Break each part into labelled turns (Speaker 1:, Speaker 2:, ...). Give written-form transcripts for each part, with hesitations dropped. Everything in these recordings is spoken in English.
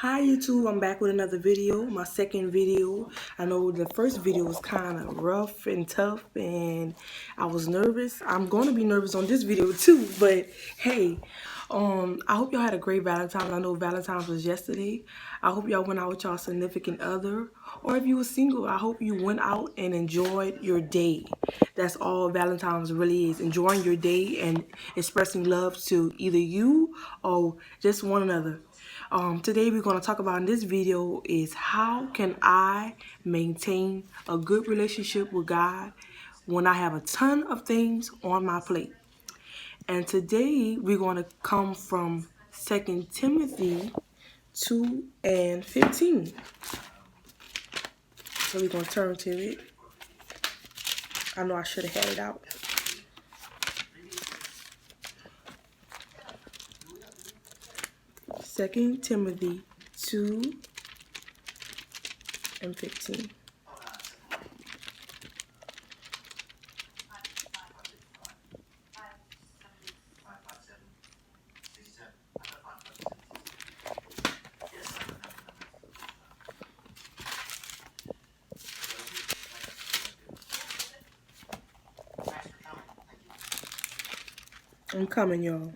Speaker 1: Hi YouTube, I'm back with another video, my second video. I know the first video was kind of rough and tough and I was nervous. I'm going to be nervous on this video too, but hey, I hope y'all had a great Valentine's. I know Valentine's was yesterday. I hope y'all went out with y'all significant other, or if you were single, I hope you went out and enjoyed your day. That's all Valentine's really is, enjoying your day and expressing love to either you or just one another. Today we're going to talk about in this video is how can I maintain a good relationship with God when I have a ton of things on my plate. And today we're going to come from 2 Timothy 2 and 15. So we're going to turn to it. I know I should have had it out. Second Timothy 2 and 15. I'm coming, y'all.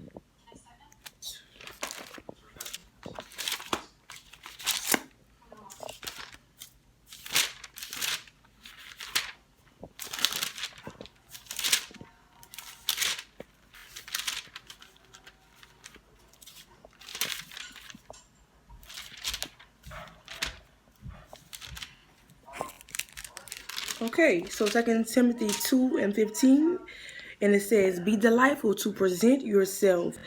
Speaker 1: Okay, so 2 Timothy 2 and 15, and it says, be delightful to present yourself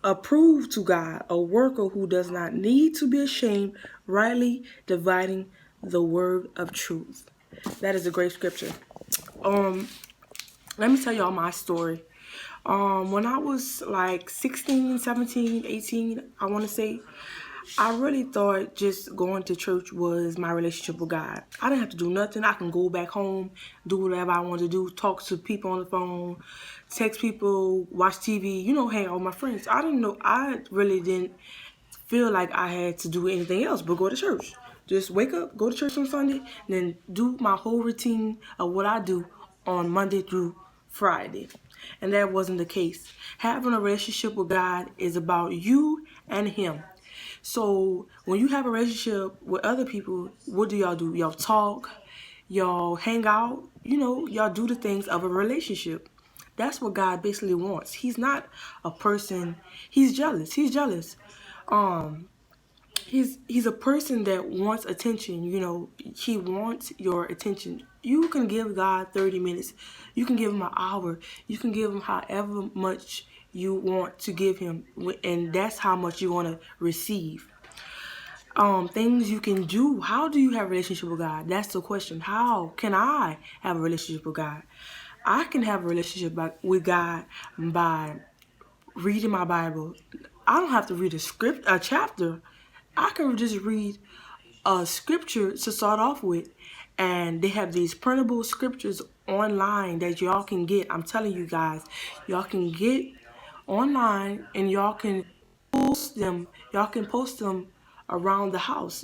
Speaker 1: approved to God, a worker who does not need to be ashamed, rightly dividing the word of truth. That is a great scripture. Let me tell y'all my story. When I was like 16, 17, 18, I want to say, I really thought just going to church was my relationship with God. I didn't have to do nothing. I can go back home, do whatever I want to do, talk to people on the phone, text people, watch TV, hang out with my friends. I really didn't feel like I had to do anything else but go to church. Just wake up, go to church on Sunday, and then do my whole routine of what I do on Monday through Friday. And that wasn't the case. Having a relationship with God is about you and Him. So when you have a relationship with other people, what do? Y'all talk, y'all hang out, y'all do the things of a relationship. That's what God basically wants. He's not a person, he's jealous. He's jealous. He's a person that wants attention. He wants your attention. You can give God 30 minutes. You can give him an hour. You can give him however much you want to give him, and that's how much you want to receive. Things you can do. How do you have a relationship with God? That's the question. How can I have a relationship with God? I can have a relationship with God by reading my Bible. I don't have to read a chapter. I can just read a scripture to start off with, and they have these printable scriptures online that y'all can get. I'm telling you guys, y'all can get online and y'all can post them. Y'all can post them around the house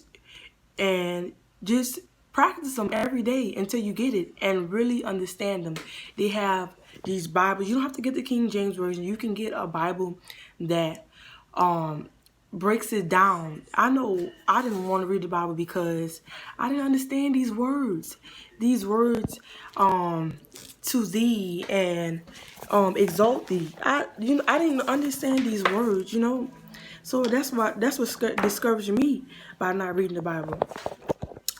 Speaker 1: and just practice them every day until you get it and really understand them. They have these Bibles. You don't have to get the King James Version. You can get a Bible that breaks it down. I know I didn't want to read the Bible because I didn't understand these words. These words, to thee and exalt thee. I didn't understand these words. So that's what discouraged me by not reading the Bible.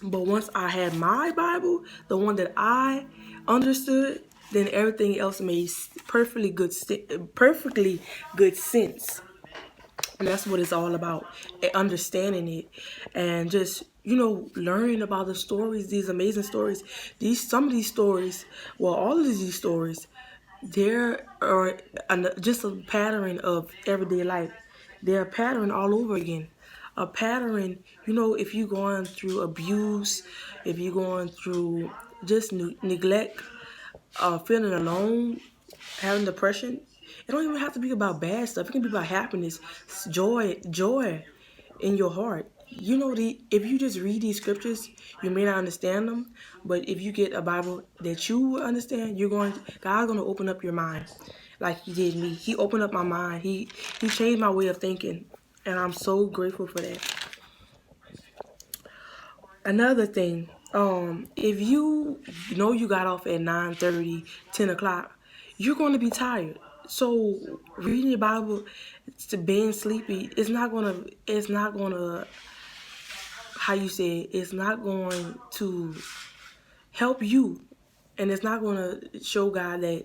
Speaker 1: But once I had my Bible, the one that I understood, then everything else made perfectly good sense. And that's what it's all about, understanding it and just, learning about the stories, these amazing stories. Some of these stories, well, all of these stories, there are just a pattern of everyday life. They're a pattern all over again. A pattern, if you're going through abuse, if you're going through just neglect, feeling alone, having depression, it don't even have to be about bad stuff. It can be about happiness, joy in your heart. You know, if you just read these scriptures, you may not understand them, but if you get a Bible that you will understand, God's gonna open up your mind, like He did me. He opened up my mind. He changed my way of thinking, and I'm so grateful for that. Another thing, if you know you got off at 9:30, 10 o'clock, you're going to be tired. So reading the Bible to being sleepy, it's not gonna, how you say it, it's not going to help you, and it's not going to show God that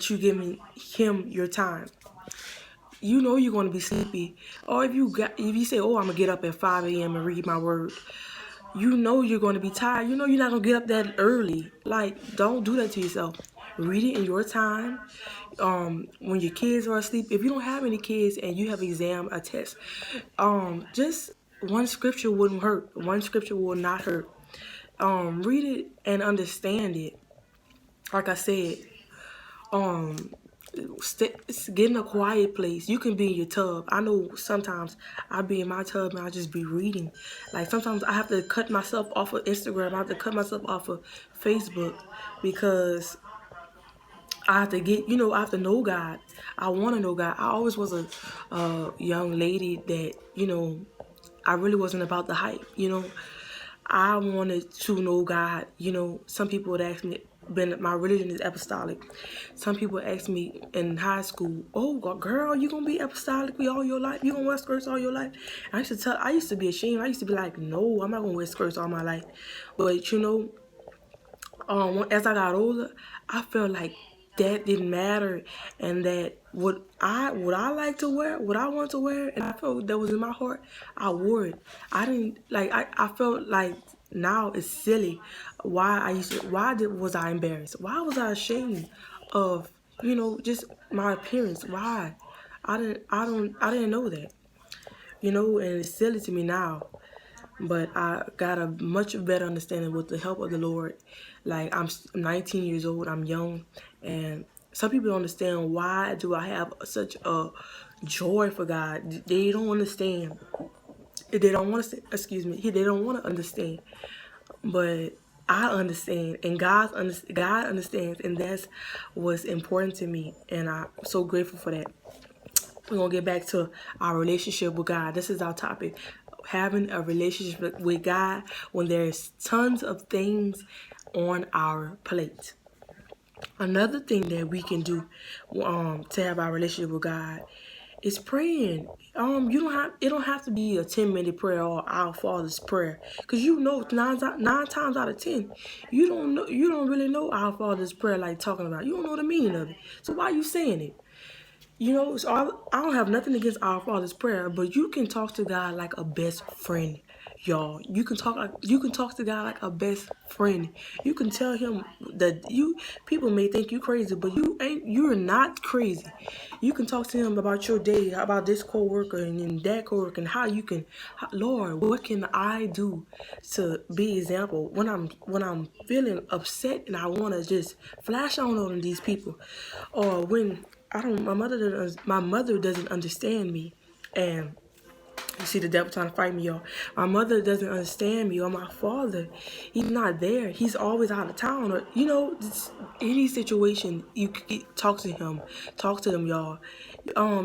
Speaker 1: you giving Him your time. You know you're going to be sleepy, or if you say, "Oh, I'm gonna get up at 5 a.m. and read my word," you know you're going to be tired. You know you're not going to get up that early. Like, don't do that to yourself. Read it in your time. When your kids are asleep, if you don't have any kids and you have an exam, a test, just one scripture wouldn't hurt. One scripture will not hurt. Read it and understand it. Like I said, get in a quiet place. You can be in your tub. I know sometimes I'll be in my tub and I'll just be reading. Like, sometimes I have to cut myself off of Instagram. I have to cut myself off of Facebook because I have to I have to know God. I want to know God. I always was a young lady that, I really wasn't about the hype, I wanted to know God. Some people would ask me, my religion is apostolic. Some people ask me in high school, "Oh, girl, you gonna be apostolic all your life? You gonna wear skirts all your life?" And I used to be ashamed. I used to be like, "No, I'm not gonna wear skirts all my life." But as I got older, I felt like that didn't matter, and that what I like to wear, what I want to wear, and I felt that was in my heart, I wore it. I didn't like. I felt like now it's silly. Was I embarrassed? Why was I ashamed of just my appearance? Why? I didn't know that. And it's silly to me now. But I got a much better understanding with the help of the Lord. Like, I'm 19 years old, I'm young, and some people don't understand why do I have such a joy for God. They don't understand. They don't want to. Excuse me. They don't want to understand. But I understand, and God understands, and that's what's important to me, and I'm so grateful for that. We're going to get back to our relationship with God. This is our topic. Having a relationship with God when there's tons of things on our plate. Another thing that we can do to have our relationship with God is praying. It don't have to be a 10-minute prayer or our Father's prayer, because nine times out of 10 you don't really know our Father's prayer, like talking about. You don't know the meaning of it. So why are you saying it? So I don't have nothing against our Father's prayer, but you can talk to God like a best friend, y'all. You can talk to God like a best friend. You can tell Him that people may think you crazy, but you're not crazy. You can talk to Him about your day, about this coworker and that coworker, and Lord, what can I do to be example when I'm feeling upset and I want to just flash on these people, or when my mother doesn't understand me, and you see the devil trying to fight me, y'all. My mother doesn't understand me, or my father, he's not there. He's always out of town, or any situation. You can talk to him, talk to them, y'all.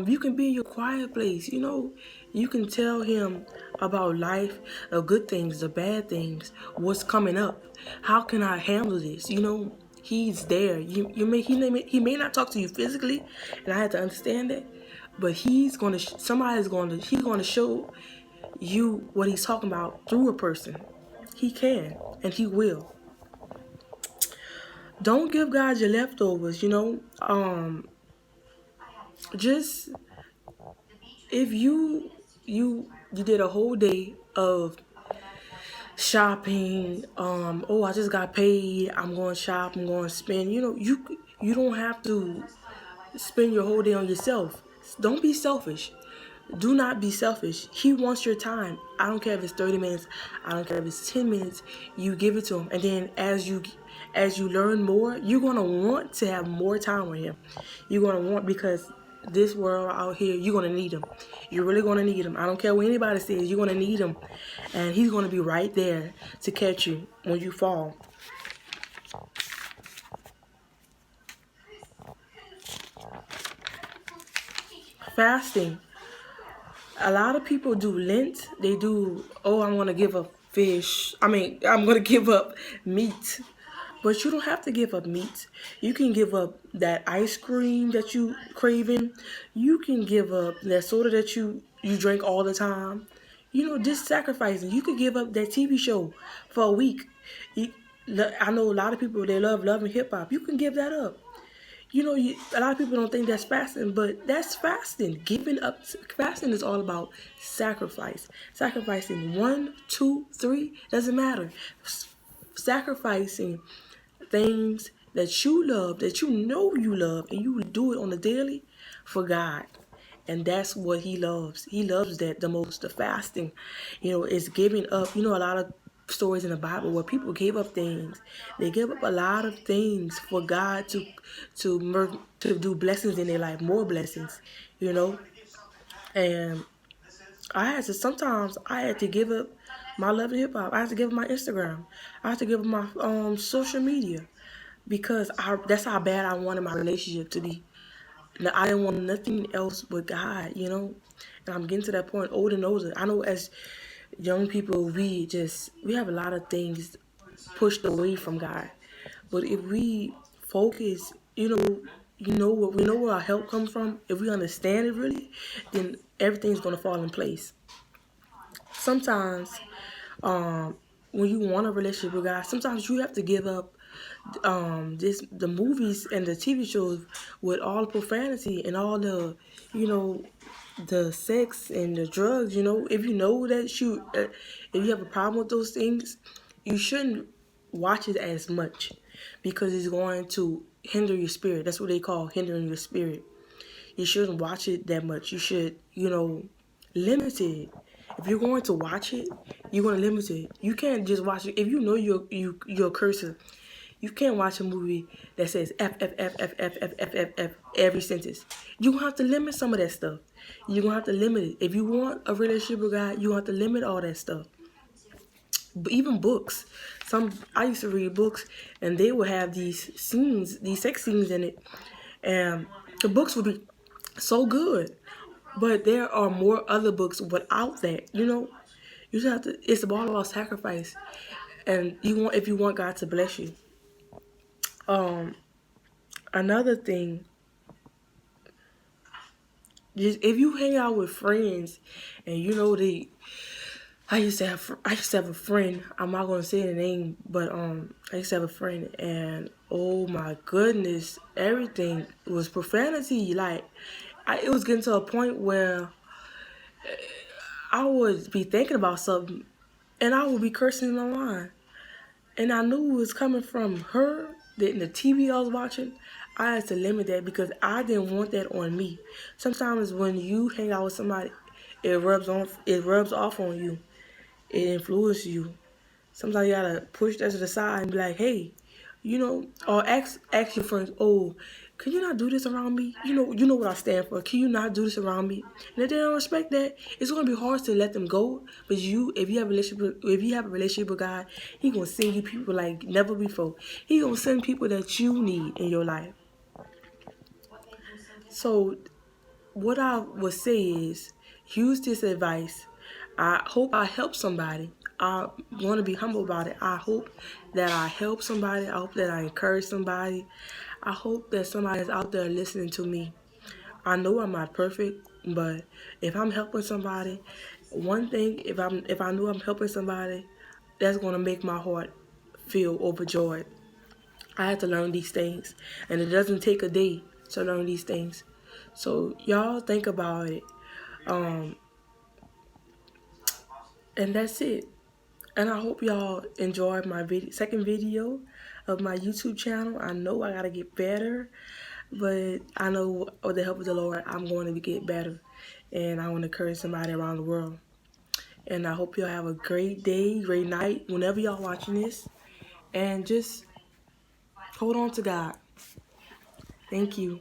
Speaker 1: You can be in your quiet place. You can tell him about life, the good things, the bad things, what's coming up. How can I handle this? He's there. He may not talk to you physically, and I had to understand that, but he's gonna show you what he's talking about through a person. He can, and he will. Don't give God your leftovers. Just if you did a whole day of shopping, I just got paid, I'm going to shop, I'm going to spend. You don't have to spend your whole day on yourself. Don't be selfish. Do not be selfish. He wants your time. I don't care if it's 30 minutes. I don't care if it's 10 minutes. You give it to him. And then as you learn more, you're going to want to have more time with him. You're going to want, because this world out here, you're going to need him. You're really going to need him. I don't care what anybody says. You're going to need him. And he's going to be right there to catch you when you fall. Fasting. A lot of people do Lent. They do, oh, I'm going to give up fish. I'm going to give up meat. But you don't have to give up meat. You can give up that ice cream that you craving. You can give up that soda that you drink all the time. Just sacrificing. You could give up that TV show for a week. I know a lot of people, they love and hip hop. You can give that up. A lot of people don't think that's fasting, but that's fasting. Giving up. Fasting is all about sacrifice. Sacrificing 1, 2, 3, doesn't matter. Sacrificing things that you love, that you know you love, and you do it on a daily for God. And that's what he loves. He loves that the most. The fasting, is giving up. A lot of stories in the Bible where people gave up things. They gave up a lot of things for God to do blessings in their life, more blessings, And sometimes I had to give up my love and hip hop. I had to give up my Instagram. I had to give up my social media because that's how bad I wanted my relationship to be. Now, I didn't want nothing else but God, And I'm getting to that point older and older. I know as young people, we have a lot of things pushed away from God. But if we focus, we know where our help comes from. If we understand it really, then everything's gonna fall in place. Sometimes, when you want a relationship with God, sometimes you have to give up the movies and the TV shows with all the profanity and all the the sex and the drugs. If you know that if you have a problem with those things, you shouldn't watch it as much because it's going to hinder your spirit. That's what they call hindering your spirit. You shouldn't watch it that much. You should limit it. If you're going to watch it, you're going to limit it. You can't just watch it. If you know you're a cursor, you can't watch a movie that says F, F, F, F, F, F, F, F, F every sentence. You're going to have to limit some of that stuff. You're going to have to limit it. If you want a relationship with God, you have to limit all that stuff. But even books. I used to read books, and they would have these scenes, these sex scenes in it. And the books would be so good. But there are more other books without that, You just have to, it's all about sacrifice. And if you want God to bless you. Another thing, just if you hang out with friends and I used to have a friend. I'm not gonna say the name, but I used to have a friend, and oh my goodness, everything was profanity. Like, it was getting to a point where I would be thinking about something, and I would be cursing in my mind, and I knew it was coming from her. That in the TV I was watching, I had to limit that because I didn't want that on me. Sometimes when you hang out with somebody, it rubs off on you. It influences you. Sometimes you gotta push that to the side and be like, hey, or ask your friends, oh, can you not do this around me? You know what I stand for. Can you not do this around me? And if they don't respect that, it's gonna be hard to let them go. But if you have a relationship with God, He gonna send you people like never before. He gonna send people that you need in your life. So, what I would say is, use this advice. I hope I help somebody. I want to be humble about it. I hope that I help somebody. I hope that I encourage somebody. I hope that somebody is out there listening to me. I know I'm not perfect, but if I'm helping somebody, one thing, if I know I'm helping somebody, that's going to make my heart feel overjoyed. I had to learn these things, and it doesn't take a day to learn these things. So y'all think about it. And that's it. And I hope y'all enjoyed my second video of my YouTube channel. I know I gotta get better, but I know with the help of the Lord, I'm going to get better. And I want to encourage somebody around the world. And I hope y'all have a great day, great night, whenever y'all watching this. And just hold on to God. Thank you.